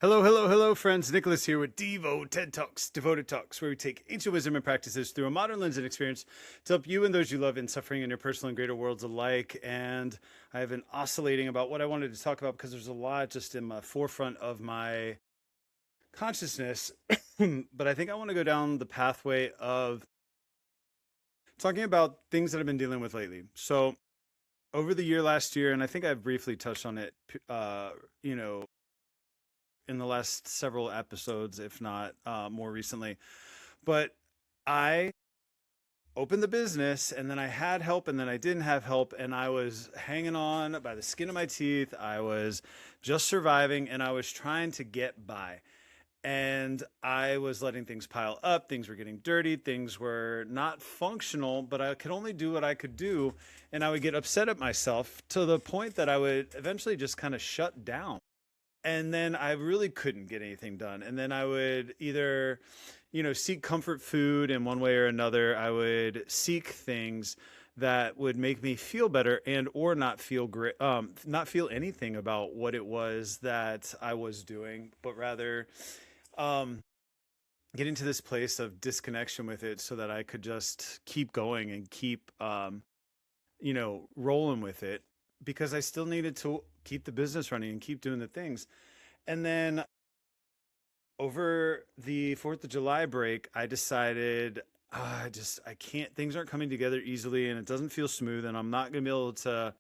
Hello, hello, hello, friends. Nicholas here with DIVO TED Talks, Devoted Talks, where we take ancient wisdom and practices through a modern lens and experience to help you and those you love in suffering in your personal and greater worlds alike. And I have been oscillating about what I wanted to talk about because there's a lot just in the forefront of my consciousness. But I think I want to go down the pathway of talking about things that I've been dealing with lately. So over the year last year, and I think I've briefly touched on it, you know, in the last several episodes, if not more recently. But I opened the business and then I had help and then I didn't have help and I was hanging on by the skin of my teeth. I was just surviving and I was trying to get by. And I was letting things pile up. Things were getting dirty. Things were not functional, but I could only do what I could do. And I would get upset at myself to the point that I would eventually just kind of shut down. And then I really couldn't get anything done. And then I would either, seek comfort food in one way or another. I would seek things that would make me feel better and or not feel great, not feel anything about what it was that I was doing, but rather get into this place of disconnection with it so that I could just keep going and keep, rolling with it because I still needed to keep the business running and keep doing the things. And then over the 4th of July break, I decided I can't, things aren't coming together easily and it doesn't feel smooth. And I'm not going to be able to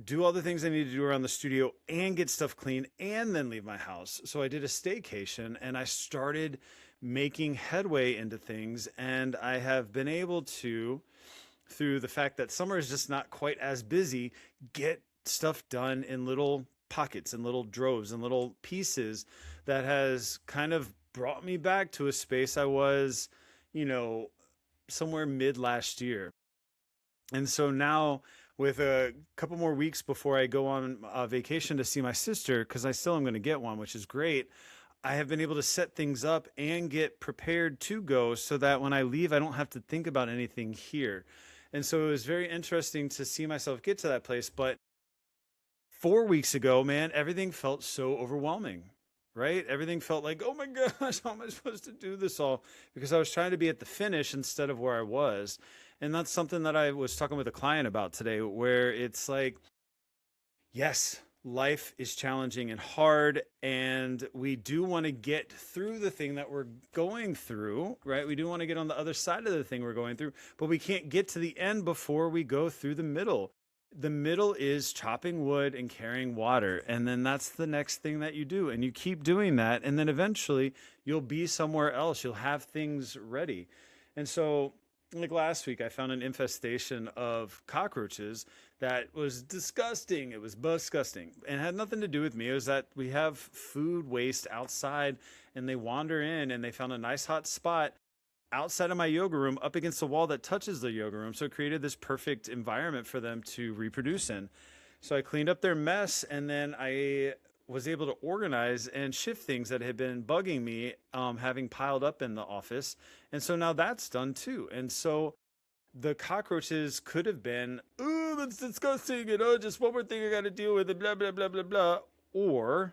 do all the things I need to do around the studio and get stuff clean and then leave my house. So I did a staycation and I started making headway into things. And I have been able to, through the fact that summer is just not quite as busy, get stuff done in little pockets and little droves and little pieces that has kind of brought me back to a space I was, somewhere mid last year. And so now with a couple more weeks before I go on vacation to see my sister, because I still am going to get one, which is great. I have been able to set things up and get prepared to go so that when I leave, I don't have to think about anything here. And so it was very interesting to see myself get to that place. But 4 weeks ago, man, everything felt so overwhelming, right? Everything felt like, oh my gosh, how am I supposed to do this all? Because I was trying to be at the finish instead of where I was. And that's something that I was talking with a client about today, where it's like, yes, life is challenging and hard, and we do want to get through the thing that we're going through, right? We do want to get on the other side of the thing we're going through, but we can't get to the end before we go through the middle. The middle is chopping wood and carrying water, and then that's the next thing that you do, and you keep doing that, and then eventually you'll be somewhere else. You'll have things ready. And so like last week, I found an infestation of cockroaches that was disgusting. It was disgusting and had nothing to do with me. It was that we have food waste outside and they wander in and they found a nice hot spot outside of my yoga room up against the wall that touches the yoga room. So it created this perfect environment for them to reproduce in. So I cleaned up their mess and then I was able to organize and shift things that had been bugging me, having piled up in the office. And so now that's done too. And so the cockroaches could have been, oh, that's disgusting. And oh, just one more thing I got to deal with and blah, blah, blah, blah, blah. Or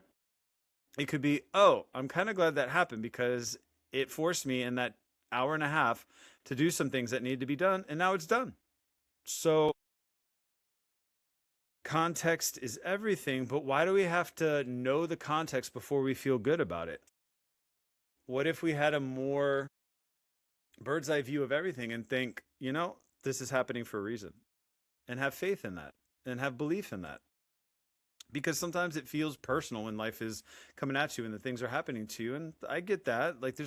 it could be, oh, I'm kind of glad that happened because it forced me in that hour and a half to do some things that needed to be done. And now it's done. So context is everything, but why do we have to know the context before we feel good about it? What if we had a more bird's eye view of everything and think, this is happening for a reason and have faith in that and have belief in that? Because sometimes it feels personal when life is coming at you and the things are happening to you. And I get that. Like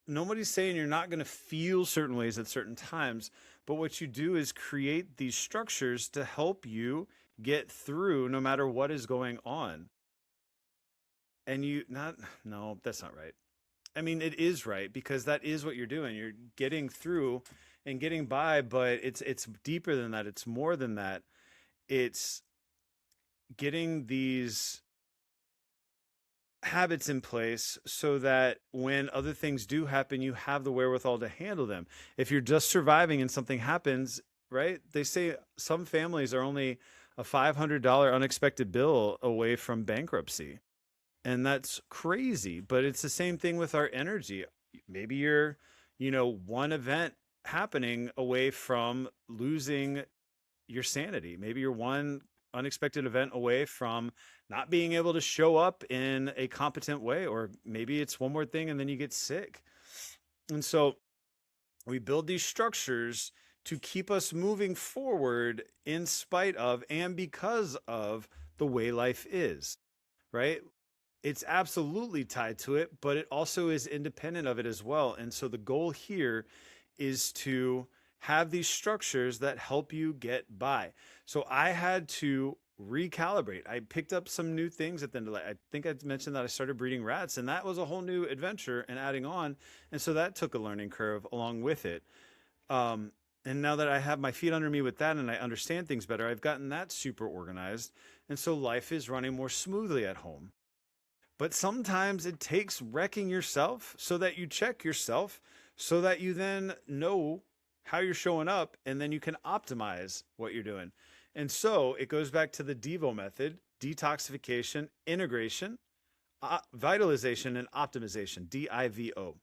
nobody's saying you're not going to feel certain ways at certain times, but what you do is create these structures to help you get through no matter what is going on. And no, that's not right. I mean, it is right because that is what you're doing. You're getting through and getting by, but it's deeper than that. It's more than that. It's getting these habits in place so that when other things do happen, you have the wherewithal to handle them. If you're just surviving and something happens, right? They say some families are only a $500 unexpected bill away from bankruptcy. And that's crazy, but it's the same thing with our energy. Maybe you're, one event happening away from losing your sanity. Maybe you're one unexpected event away from not being able to show up in a competent way, or maybe it's one more thing and then you get sick. And so we build these structures to keep us moving forward in spite of and because of the way life is, right? It's absolutely tied to it, but it also is independent of it as well. And so the goal here is to have these structures that help you get by. So I had to recalibrate. I picked up some new things at the end of life. I think I mentioned that I started breeding rats, and that was a whole new adventure and adding on. And so that took a learning curve along with it. And now that I have my feet under me with that and I understand things better, I've gotten that super organized. And so life is running more smoothly at home. But sometimes it takes wrecking yourself so that you check yourself, so that you then know how you're showing up, and then you can optimize what you're doing. And so it goes back to the DIVO method: detoxification, integration, vitalization, and optimization, DIVO.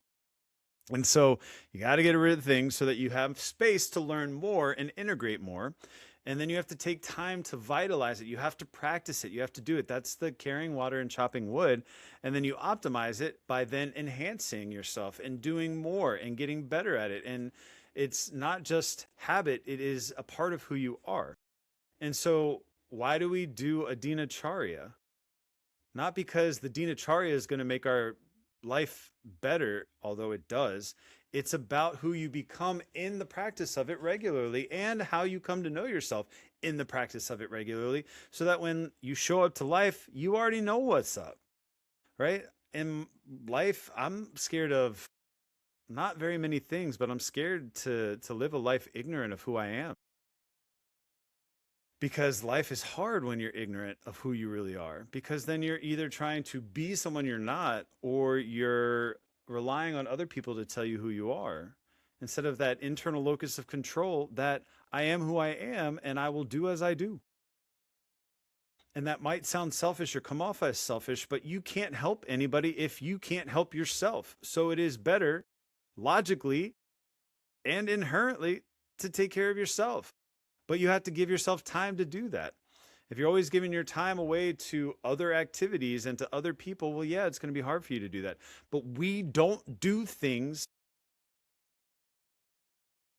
And so you got to get rid of things so that you have space to learn more and integrate more. And then you have to take time to vitalize it. You have to practice it. You have to do it. That's the carrying water and chopping wood. And then you optimize it by then enhancing yourself and doing more and getting better at it. And it's not just habit, it is a part of who you are. And so why do we do a dinacharya? Not because the dinacharya is going to make our life better, although it does. It's about who you become in the practice of it regularly, and how you come to know yourself in the practice of it regularly, so that when you show up to life, you already know what's up, right? In life, I'm scared of not very many things, but I'm scared to live a life ignorant of who I am. Because life is hard when you're ignorant of who you really are, because then you're either trying to be someone you're not, or you're relying on other people to tell you who you are, instead of that internal locus of control that I am who I am and I will do as I do. And that might sound selfish or come off as selfish, but you can't help anybody if you can't help yourself. So it is better, logically and inherently, to take care of yourself. But you have to give yourself time to do that. If you're always giving your time away to other activities and to other people, well, yeah, it's going to be hard for you to do that. But we don't do things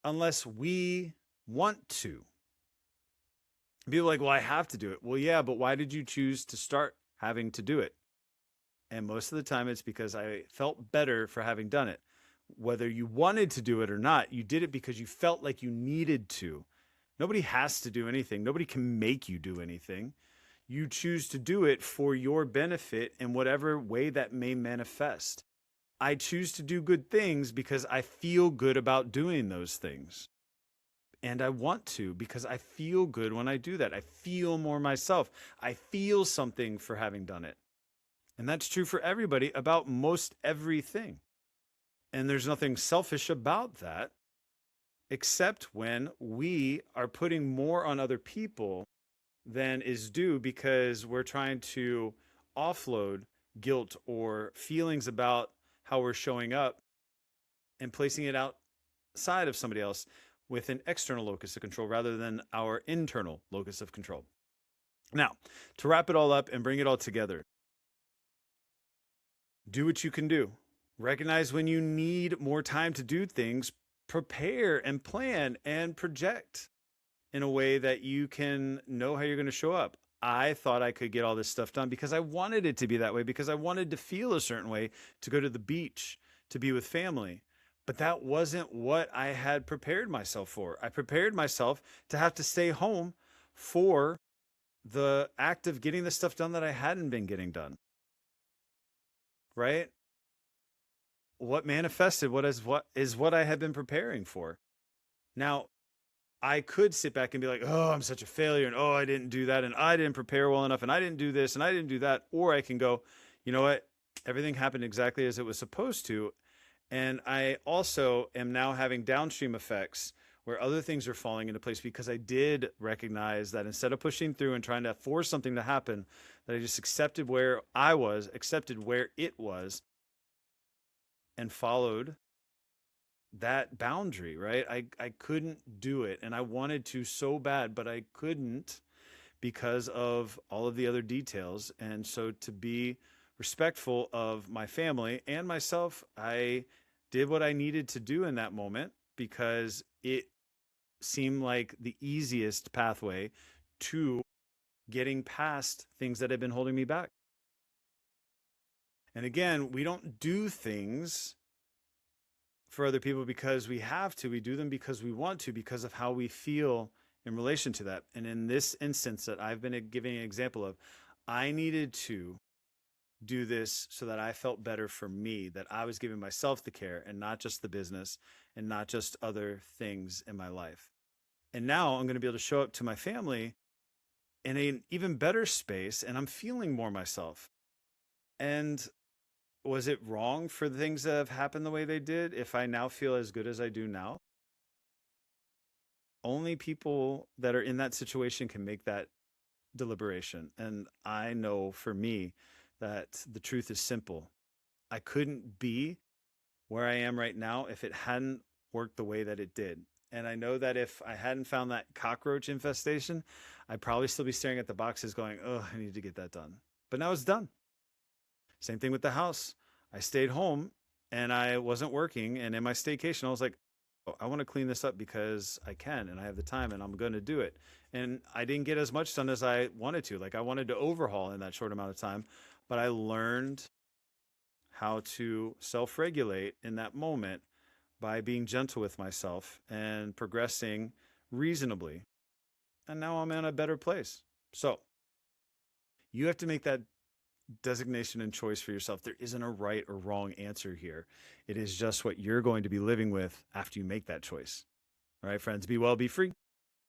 unless we want to. People are like, well, I have to do it. Well, yeah, but why did you choose to start having to do it? And most of the time it's because I felt better for having done it. Whether you wanted to do it or not, you did it because you felt like you needed to. Nobody has to do anything. Nobody can make you do anything. You choose to do it for your benefit in whatever way that may manifest. I choose to do good things because I feel good about doing those things. And I want to, because I feel good when I do that. I feel more myself. I feel something for having done it. And that's true for everybody about most everything. And there's nothing selfish about that, except when we are putting more on other people than is due, because we're trying to offload guilt or feelings about how we're showing up and placing it outside of somebody else with an external locus of control rather than our internal locus of control. Now, to wrap it all up and bring it all together, do what you can do. Recognize when you need more time to do things. Prepare and plan and project in a way that you can know how you're going to show up. I thought I could get all this stuff done because I wanted it to be that way, because I wanted to feel a certain way, to go to the beach, to be with family. But that wasn't what I had prepared myself for. I prepared myself to have to stay home for the act of getting the stuff done that I hadn't been getting done. Right? What manifested what is what I had been preparing for. Now, I could sit back and be like, oh, I'm such a failure, and oh, I didn't do that, and I didn't prepare well enough, and I didn't do this, and I didn't do that. Or I can go, you know what? Everything happened exactly as it was supposed to. And I also am now having downstream effects where other things are falling into place because I did recognize that instead of pushing through and trying to force something to happen, that I just accepted where I was, accepted where it was, and followed that boundary, right? I couldn't do it, and I wanted to so bad, but I couldn't because of all of the other details. And so to be respectful of my family and myself, I did what I needed to do in that moment because it seemed like the easiest pathway to getting past things that had been holding me back. And again, we don't do things for other people because we have to. We do them because we want to, because of how we feel in relation to that. And in this instance that I've been giving an example of, I needed to do this so that I felt better for me, that I was giving myself the care and not just the business and not just other things in my life. And now I'm going to be able to show up to my family in an even better space, and I'm feeling more myself. And was it wrong for the things that have happened the way they did if I now feel as good as I do now? Only people that are in that situation can make that deliberation. And I know for me that the truth is simple. I couldn't be where I am right now if it hadn't worked the way that it did. And I know that if I hadn't found that cockroach infestation, I'd probably still be staring at the boxes going, oh, I need to get that done. But now it's done. Same thing with the house. I stayed home and I wasn't working. And in my staycation, I was like, oh, I want to clean this up because I can and I have the time and I'm going to do it. And I didn't get as much done as I wanted to. Like I wanted to overhaul in that short amount of time, but I learned how to self-regulate in that moment by being gentle with myself and progressing reasonably. And now I'm in a better place. So you have to make that designation and choice for yourself. There isn't a right or wrong answer here. It is just what you're going to be living with after you make that choice. All right, friends, be well, be free.